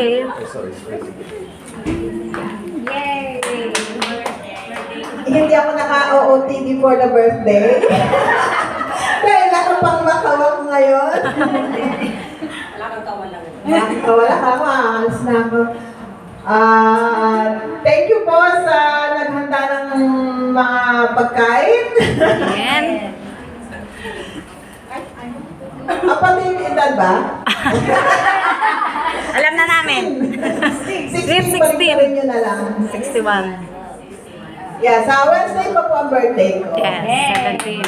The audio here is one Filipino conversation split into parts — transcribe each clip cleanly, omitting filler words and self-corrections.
birthday. Yay! Hindi ako naka-OOTD for the birthday. Dahil ako pang makawak ngayon. Wala kang kawalan. Wala ka, maalis na ako. Thank you po sa naghanda ng mga pagkain. Ayan. Pamilidad ba? Alam na namin. 16 pa rin nyo na lang. 61. Yeah, sa Wednesday pa po ang birthday ko. Yes, 17.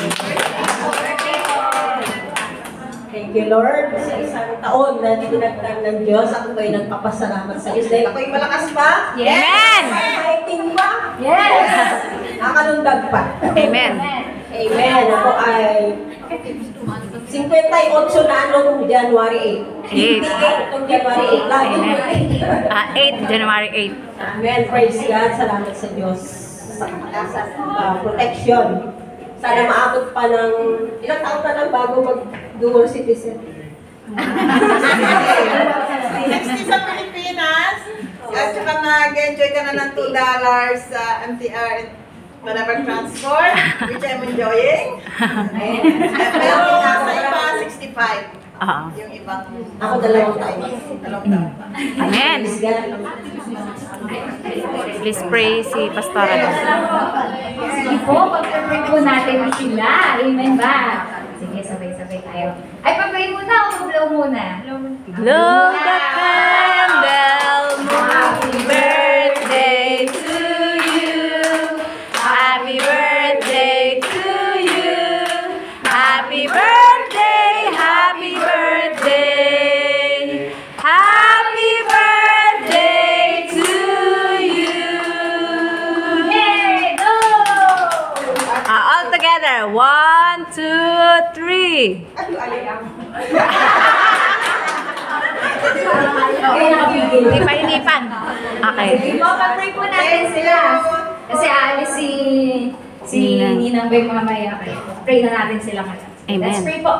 Thank you, Lord, sa isang taon na dinagdag ng Diyos. Ako ba'y nagpapasalamat sa Diyos dahil ako'y malakas pa? Amen! Fighting pa? Yes! Nakalundag pa. Amen. Amen. Ako ay 58 na noong January 8. 58 noong January 8. Lagi mo 8, January 8. Amen. Praise God. Salamat sa Diyos sa kakalasan, protection. Sana maabot pa ng ilang taon pa lang bago mag-dual citizen. Next sa Pilipinas, at saka nag-enjoy ka na ng $2 sa MTR whatever transport, which I'm enjoying. Pero nasa iba, 65. Yung ibang... Ako dalawang taon. Amen. Praise God. Please pray si Pastora. Sige po, pag-pray po natin sila. Amen ba? Sige, sabay-sabay tayo. Ay, pag-pray muna o mag-blow muna? Blow the candle, happy birthday to you. Happy birthday to you. Happy birthday, happy birthday. Happy birthday to you. Yay! Go! All together. 1, 2, 3. Hipan-hipan. Okay. Sige po, pag-pray po natin sila. Kasi aalis si Ninang Beng mamaya. Pray na natin sila ngayon. Amen. Let's pray po.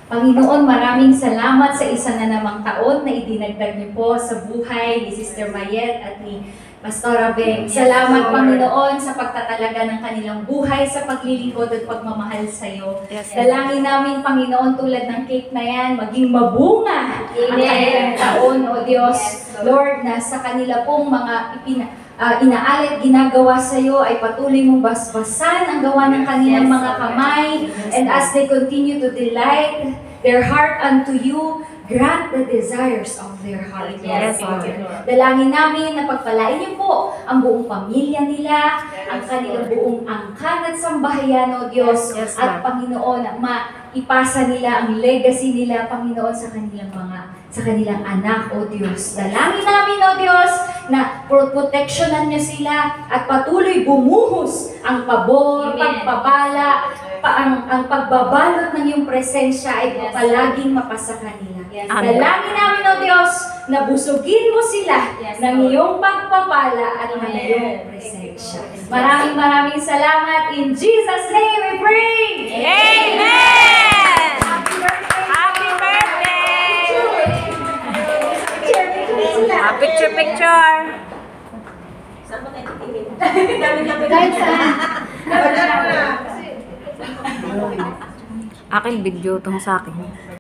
Panginoon, maraming salamat sa isa na namang taon na idinagdag niyo po sa buhay ni Sister Mayet at ni Pastora Beng. Salamat, Panginoon, sa pagtatalaga ng kanilang buhay, sa paglilingkod at pagmamahal sa iyo. Yes. Dalangin namin, Panginoon, tulad ng cake na yan, maging mabunga ang kanilang taon, O Diyos. Lord, na sa kanila pong mga inaalit, ginagawa sa iyo ay patuloy mong basbasan ang gawa ng kanilang mga kamay. And as they continue to delight their heart unto you, grant the desires of their heart. Yes, Lord. Dalangin namin na pagpalain niyo po ang buong pamilya nila, ang kanilang buong angkan at sambahayan, O Diyos. Yes, At Panginoon, maipasa nila ang legacy nila, Panginoon, sa kanilang anak, O Diyos. Dalangin namin, O Diyos, na proteksyonan niyo sila at patuloy bumuhos ang pabor, pagpabala, ang pagbabalot ng iyong presensya ay palaging mapasa kanila. Dalangin namin, O Diyos, na busugin mo sila ng iyong pagpapala at ng iyong presensya. Maraming salamat. In Jesus' name we pray! Amen! Happy birthday! Picture! Saan ba tayo titingin? Kahit saan. Akin video tong sa akin.